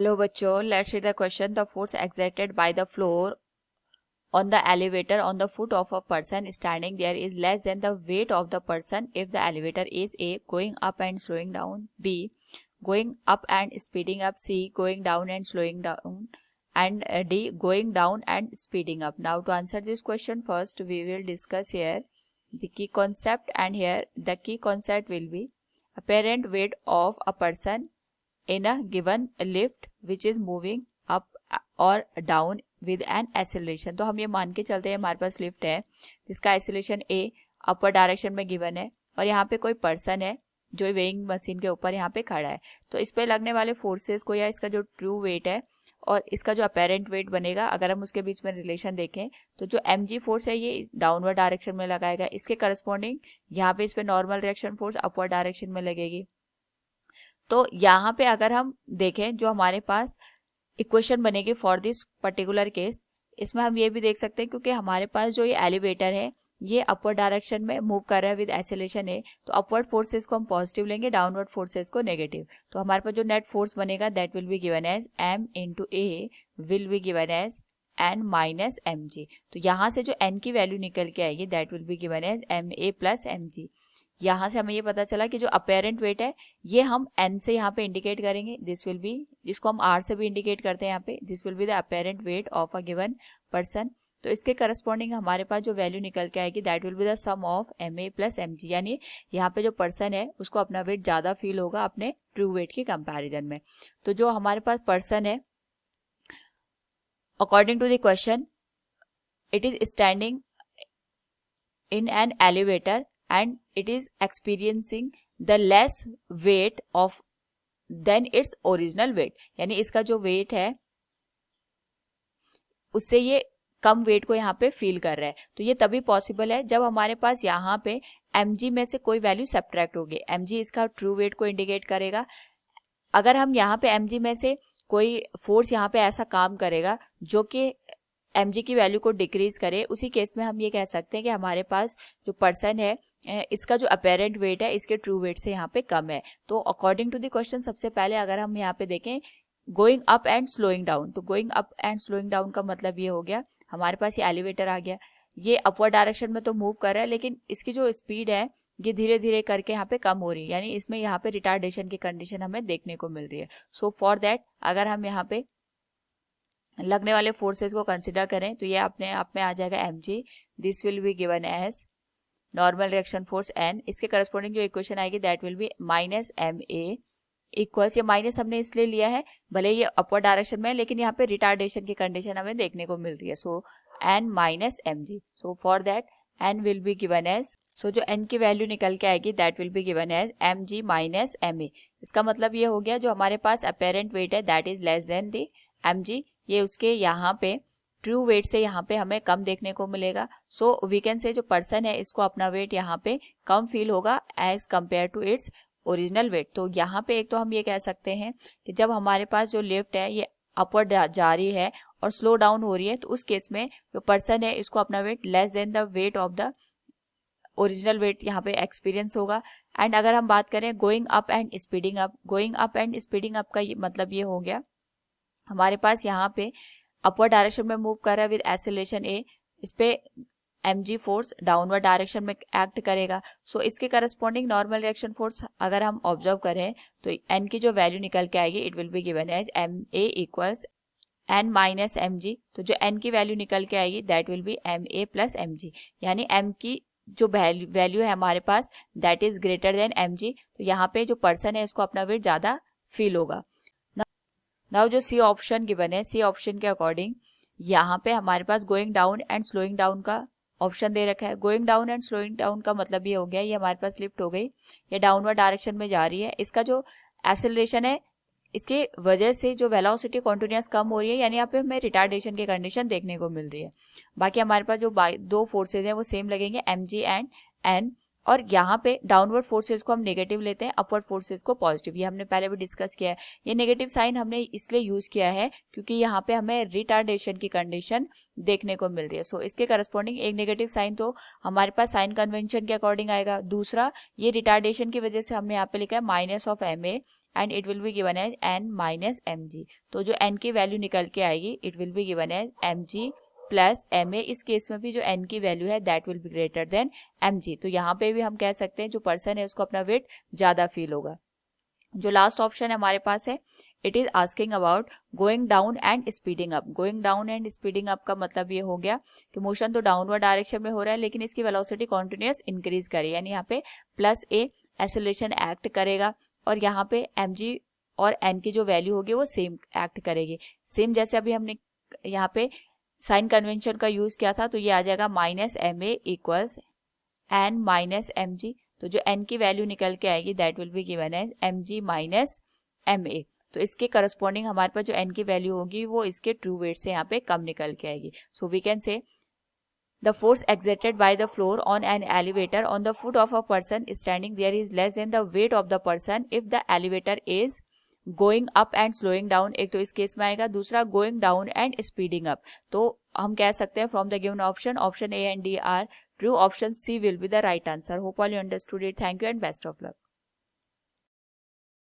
Hello बच्चों, let's read the question. The force exerted by the floor on the elevator on the foot of a person standing there is less than the weight of the person if the elevator is A. Going up and slowing down, B. Going up and speeding up, C. Going down and slowing down, and D. Going down and speeding up. Now to answer this question, first we will discuss here the key concept, and here the key concept will be apparent weight of a person in a given lift which is moving up or down with an acceleration. तो हम ये मान के चलते हैं हमारे पास lift है जिसका एक्सेलरेशन a अपर डायरेक्शन में गिवन है और यहाँ पे कोई पर्सन है जो वेइंग मशीन के ऊपर यहाँ पे खड़ा है. तो इस पे लगने वाले फोर्सेस को या इसका जो ट्रू वेट है और इसका जो अपेरेंट वेट बनेगा, अगर हम उसके बीच में रिलेशन देखें तो जो mg फोर्स है ये डाउनवर्ड डायरेक्शन में लगाएगा, इसके करस्पॉन्डिंग यहाँ पे इस पे normal reaction force upward direction में लगेगी. तो यहाँ पे अगर हम देखें जो हमारे पास इक्वेशन बनेगी फॉर दिस पर्टिकुलर केस, इसमें हम ये भी देख सकते हैं क्योंकि हमारे पास जो ये एलिवेटर है ये अपवर्ड डायरेक्शन में मूव कर रहा है विद एक्सेलरेशन है, तो अपवर्ड फोर्सेस को हम पॉजिटिव लेंगे, डाउनवर्ड फोर्सेस को नेगेटिव. तो हमारे पास जो नेट फोर्स बनेगा that will be given as m into A will be given as n minus M G. तो यहाँ से जो n की वैल्यू निकल के आएगी that will be given as M A plus M G. यहाँ से हमें ये पता चला कि जो अपेरेंट वेट है ये हम n से यहाँ पे इंडिकेट करेंगे, दिस विल बी, जिसको हम r से भी इंडिकेट करते हैं यहाँ पे, this will be the apparent weight of a given person. तो इसके करस्पॉन्डिंग हमारे पास जो वैल्यू निकल के आएगी that will be the sum of M A plus M G. यानी यहाँ पे जो पर्सन है उसको अपना वेट ज्यादा फील होगा अपने ट्रू वेट की कंपैरिजन में. तो जो हमारे पास पर्सन है according to the question it is standing in an elevator and it is experiencing the less weight of than its original weight. यानी इसका जो वेट है उससे ये कम वेट को यहाँ पे फील कर रहा है. तो ये तभी पॉसिबल है जब हमारे पास यहाँ पे mg में से कोई वैल्यू सब्ट्रैक्ट होगी. mg इसका ट्रू वेट को इंडिकेट करेगा. अगर हम यहाँ पे mg में से कोई फोर्स यहाँ पे ऐसा काम करेगा जो कि mg की वैल्यू को डिक्रीज करे, उसी केस में हम ये कह सकते हैं कि हमारे पास जो पर्सन है इसका जो अपेरेंट वेट है इसके ट्रू वेट से यहाँ पे कम है. तो अकॉर्डिंग टू द क्वेश्चन सबसे पहले अगर हम यहाँ पे देखें going up and slowing down, तो going up and slowing down का मतलब ये हो गया हमारे पास ये एलिवेटर आ गया, ये अपवर्ड डायरेक्शन में तो मूव कर रहा है लेकिन इसकी जो स्पीड है ये धीरे धीरे करके यहाँ पे कम हो रही है, यानी इसमें यहाँ पे रिटार्डेशन की कंडीशन हमें देखने को मिल रही है. सो फॉर दैट अगर हम यहाँ पे लगने वाले फोर्सेस को कंसिडर करें तो ये अपने आप में आ जाएगा mg, this will be given as normal reaction force n. इसके करस्पॉन्डिंग जो इक्वेशन आएगी that will be minus M A equals, ये माइनस हमने इसलिए लिया है भले ये अपवर्ड डायरेक्शन में है लेकिन यहाँ पे रिटार्डेशन की कंडीशन हमें देखने को मिल रही है. So n minus M G. So for that n will be given as, so जो n की वैल्यू निकल के आएगी that will be given as M G minus M A. इसका मतलब ये हो गया जो हमारे पास अपेरेंट वेट है that is less than the M G, ये उसके यहाँ पे ट्रू वेट से यहाँ पे हमें कम देखने को मिलेगा. सो वी कैन से जो पर्सन है इसको अपना वेट यहाँ पे कम फील होगा as compare to its original weight. तो यहाँ पे एक तो हम ये कह सकते हैं कि जब हमारे पास जो लिफ्ट है ये अपवर्ड जा रही है और स्लो डाउन हो रही है तो उस केस में जो पर्सन है इसको अपना weight less than the weight of the original wait यहाँ पे एक्सपीरियंस होगा. एंड अगर हम बात करें going up and speeding up, going up and speeding up का मतलब ये हो गया हमारे पास यहाँ पे अपवर्ड डायरेक्शन में मूव कर रहा है विद एक्सेलरेशन ए, इस पे mg फोर्स डाउनवर्ड डायरेक्शन में एक्ट करेगा. सो इसके करस्पॉन्डिंग नॉर्मल रिएक्शन फोर्स अगर हम ऑब्जर्व करें तो n की जो वैल्यू निकल के आएगी it will be given as M A equals n minus M G. तो जो n की वैल्यू निकल के आएगी that will be M A plus M G, यानी m की जो वैल्यू है हमारे पास that is greater than M G. तो यहाँ पे जो पर्सन है इसको अपना वेट ज्यादा फील होगा. नाउ जो सी ऑप्शन गिवन है, सी ऑप्शन के अकॉर्डिंग यहाँ पे हमारे पास going down and slowing down का ऑप्शन दे रखा है. Going down and slowing down का मतलब ये हो गया ये हमारे पास लिफ्ट हो गई, ये डाउनवर्ड डायरेक्शन में जा रही है, इसका जो एक्सेलरेशन है इसके वजह से जो वेलोसिटी कॉन्टिन्यूस कम हो रही है, यानी यहाँ पे हमें रिटार्डेशन की कंडीशन देखने को मिल रही है. बाकी हमारे पास जो दो फोर्सेज हैं वो सेम लगेंगे mg एंड n. और यहाँ पे डाउनवर्ड फोर्सेस को हम नेगेटिव लेते हैं, अपवर्ड फोर्सेस को पॉजिटिव। ये हमने पहले भी डिस्कस किया है। ये नेगेटिव साइन हमने इसलिए यूज किया है क्योंकि यहाँ पे हमें रिटार्डेशन की कंडीशन देखने को मिल रही है। सो इसके करस्पॉन्डिंग एक नेगेटिव साइन तो हमारे पास साइन कन्वेंशन के अकॉर्डिंग आएगा। दूसरा, ये रिटार्डेशन की वजह से हमने यहाँ पे लिखा है minus of M A and it will be given as N minus M G. तो जो एन की वैल्यू निकल के आएगी it will be given as M G plus M A. इस केस में भी जो एन की वैल्यू है that will be greater than M G. तो यहाँ पे भी हम कह सकते हैं जो पर्सन है उसको अपना वेट ज्यादा फील होगा। जो लास्ट ऑप्शन है हमारे पास है, it is asking about going down and speeding up. Going down and speeding up का मतलब ये हो गया कि मोशन तो डाउनवर्ड डायरेक्शन में हो रहा है लेकिन इसकी वेलोसिटी कॉन्टिन्यूस इंक्रीज करेगी, यानी यहाँ पे प्लस ए एक्सेलरेशन एक्ट करेगा और यहाँ पे एम जी और एन की जो वैल्यू होगी वो सेम एक्ट करेगी। सेम जैसे अभी हमने यहाँ पे साइन कन्वेंशन का यूज किया था, तो ये आ जाएगा minus M A equals N minus M G. तो जो एन की वैल्यू निकल के आएगी that will be given as M G minus M A. तो इसके करस्पॉन्डिंग हमारे पास जो एन की वैल्यू होगी वो इसके ट्रू वेट से यहाँ पे कम निकल के आएगी। So we can say the force exerted by the floor on an elevator on the foot of a person standing there is less than the weight of the person if the elevator is going up and slowing down. एक तो इस case में आएगा, दूसरा going down and speeding up. तो हम कह सकते हैं from the given option A and D are true, option C will be the right answer. Hope all you understood it. Thank you and best of luck.